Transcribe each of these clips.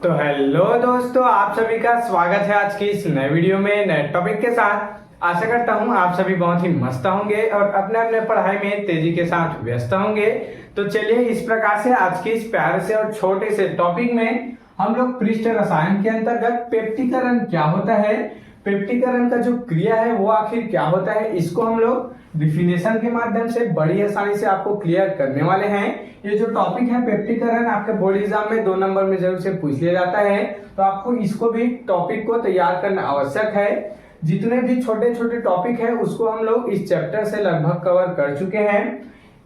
तो हेलो दोस्तों, आप सभी का स्वागत है आज की इस नए वीडियो में नए टॉपिक के साथ। आशा करता हूं आप सभी बहुत ही मस्त होंगे और अपने अपने पढ़ाई में तेजी के साथ व्यस्त होंगे। तो चलिए इस प्रकार से आज की इस प्यारे से और छोटे से टॉपिक में हम लोग पृष्ठ रसायन के अंतर्गत पेप्टिकरण क्या होता है, पेप्टिकरण का जो क्रिया है वो आखिर क्या होता है, इसको हम लोग डिफिनेशन के माध्यम से बड़ी आसानी से आपको क्लियर करने वाले हैं। ये जो टॉपिक है पेप्टिकरण आपके बोर्ड एग्जाम में 2 नंबर में जरूर से पूछ लिया जाता है, तो आपको इसको भी टॉपिक को तैयार करना आवश्यक है। जितने भी छोटे छोटे टॉपिक है उसको हम लोग इस चैप्टर से लगभग कवर कर चुके हैं।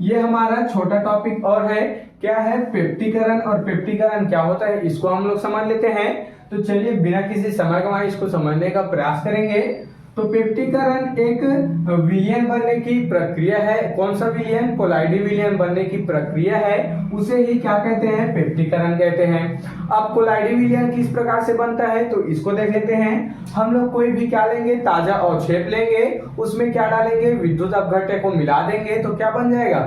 ये हमारा छोटा टॉपिक और है, क्या है पेप्टिकरण, और पेप्टिकरण क्या होता है इसको हम लोग समझ लेते हैं। तो चलिए बिना किसी समय गंवाए इसको समझने का प्रयास करेंगे। तो पेप्टिकरण एक विलयन बनने की प्रक्रिया है। कौन सा विलयन? कोलाइडी विलयन बनने की प्रक्रिया है, उसे ही क्या कहते हैं? पेप्टिकरण कहते हैं। अब कोलाइडी विलयन किस प्रकार से बनता है तो इसको देख लेते हैं। हम लोग कोई भी क्या लेंगे, ताजा अवक्षेप लेंगे, उसमें क्या डालेंगे, विद्युत अपघट्य को मिला देंगे तो क्या बन जाएगा,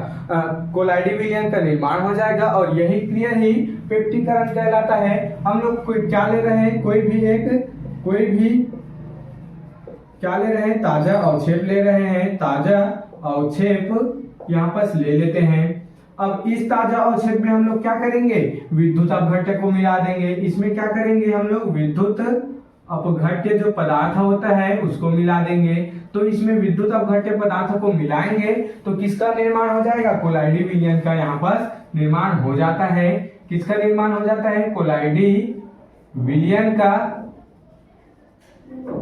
कोलाइडी विलयन का निर्माण हो जाएगा और यही क्रिया ही पेप्टिकरण कहलाता है। हम लोग क्या ले रहे हैं, कोई भी क्या ले रहे हैं, ताजा अवक्षेप ले रहे हैं, ताजा अवक्षेप यहाँ पर ले लेते हैं। अब इस ताजा अवक्षेप में हम लोग क्या करेंगे, विद्युत अपघट्य को मिला देंगे। इसमें क्या करेंगे हम लोग, विद्युत अपघट्य जो पदार्थ होता है उसको मिला देंगे। तो इसमें विद्युत अपघट्य पदार्थ को मिलाएंगे तो किसका निर्माण हो जाएगा, कोलाइडी विलयन का यहाँ पर निर्माण हो जाता है। किसका निर्माण हो जाता है, कोलाइडी विलयन का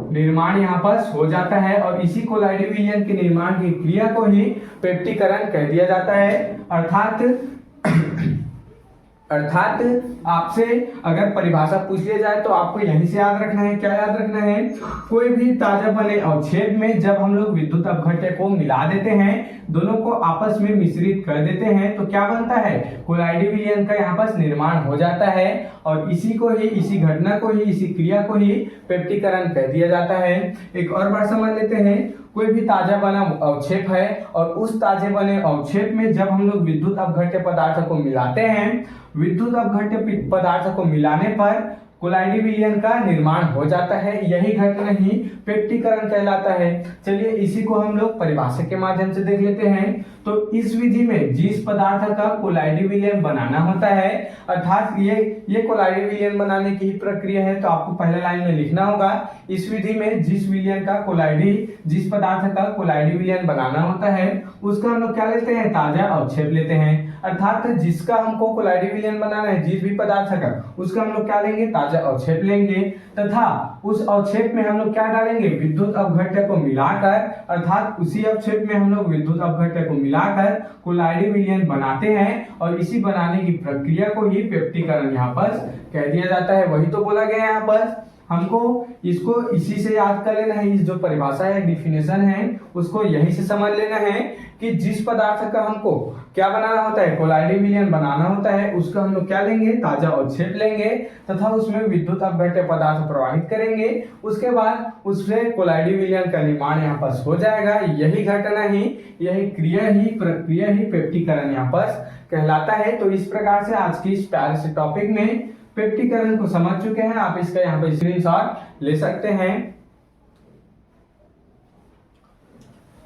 निर्माण यहाँ पर हो जाता है। और इसी कोलाइडी विलयन के निर्माण की क्रिया को ही पेप्टिकरण कह दिया जाता है। अर्थात आपसे अगर परिभाषा पूछ लिया जाए तो आपको यहीं से याद रखना है, क्या याद रखना है, कोई भी ताजा बने अवक्षेप में जब हम लोग विद्युत अपघट्य को मिला देते हैं, दोनों को आपस में मिश्रित कर देते हैं तो क्या बनता है, कोलाइडी विलयन का यहाँ पर निर्माण हो जाता है। और इसी घटना को ही, इसी क्रिया को ही पेप्टिकरण कह दिया जाता है। एक और बार समझ लेते हैं, कोई भी ताजा बना अवक्षेप है और उस ताजे बने अवक्षेप में जब हम लोग विद्युत अपघट्य पदार्थ को मिलाते हैं, विद्युत अपघट्य पदार्थ को मिलाने पर कोलाइडी विलयन का निर्माण हो जाता है। यही घटना ही पेप्टिकरण कहलाता है। चलिए इसी को हम लोग परिभाषा के माध्यम से देख लेते हैं। तो इस विधि में जिस पदार्थ का कोलाइडी विलयन बनाना होता है, अर्थात ये कोलाइडी विलयन बनाने की ही प्रक्रिया है, तो आपको पहले लाइन में लिखना होगा, इस विधि में जिस पदार्थ का कोलाइडी विलयन बनाना होता है उसका हम लोग क्या लेते हैं, ताजा अवक्षेप लेते हैं। अर्थात जिसका हमको कोलाइडी विलयन बनाना है, जिस भी पदार्थ का, उसका हम लोग क्या लेंगे, ताजा अवक्षेप लेंगे तथा उस अवक्षेप में हम लोग क्या डालेंगे, विद्युत अपघट्य को मिलाकर, अर्थात उसी अवक्षेप में हम लोग विद्युत अपघट्य को मिलाकर कोलाइडी विलयन बनाते हैं और इसी बनाने की प्रक्रिया को ही पेप्टिकरण यहाँ पर कह दिया जाता है। वही तो बोला गया है यहाँ पर, हमको इसको इसी से याद कर लेना है। इस जो परिभाषा है, डिफिनेशन है, उसको यही से समझ लेना है कि जिस पदार्थ का हमको क्या बनाना होता है, कोलाइडी विलयन बनाना होता है, उसका हम लोग क्या लेंगे, ताजा अवक्षेप लेंगे तथा उसमें विद्युत अपघट्य पदार्थ प्रवाहित करेंगे। उसके बाद उससे कोलाइडी विलयन का निर्माण यहाँ पर हो जाएगा। यही घटना ही, यही क्रिया ही, प्रक्रिया ही पेप्टिकरण यहाँ पर कहलाता है। तो इस प्रकार से आज की इस प्यारे से टॉपिक में पेप्टिकरण को समझ चुके हैं। आप इसका यहाँ पे स्क्रीनशॉट ले सकते हैं।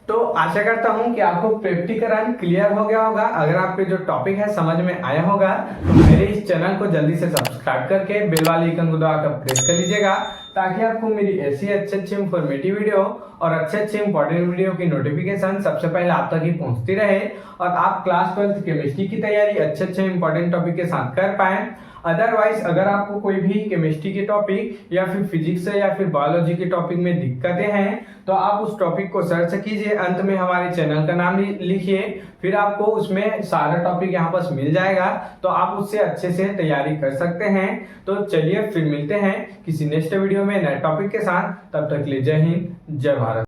तो आशा करता हूं कि आपको पेप्टिकरण क्लियर हो गया होगा। अगर आपके जो टॉपिक है समझ में आया होगा तो मेरे इस चैनल को जल्दी से सब्सक्राइब करके बेल वाली आइकन को दबाकर प्रेस कर लीजिएगा, ताकि आपको मेरी ऐसी अच्छी इंफॉर्मेटिव वीडियो और अच्छे इंपॉर्टेंट वीडियो की नोटिफिकेशन सबसे पहले आप तक ही पहुंचती रहे और आप क्लास 12 केमिस्ट्री की तैयारी अच्छे इंपॉर्टेंट टॉपिक के साथ कर पाए। अदरवाइज अगर आपको कोई भी केमिस्ट्री के टॉपिक या फिर फिजिक्स या फिर बायोलॉजी के टॉपिक में दिक्कतें हैं तो आप उस टॉपिक को सर्च कीजिए, अंत में हमारे चैनल का नाम लिखिए, फिर आपको उसमें सारा टॉपिक यहाँ पर मिल जाएगा, तो आप उससे अच्छे से तैयारी कर सकते हैं। तो चलिए फिर मिलते हैं किसी नेक्स्ट वीडियो में नए टॉपिक के साथ। तब तक के लिए जय हिंद, जय भारत।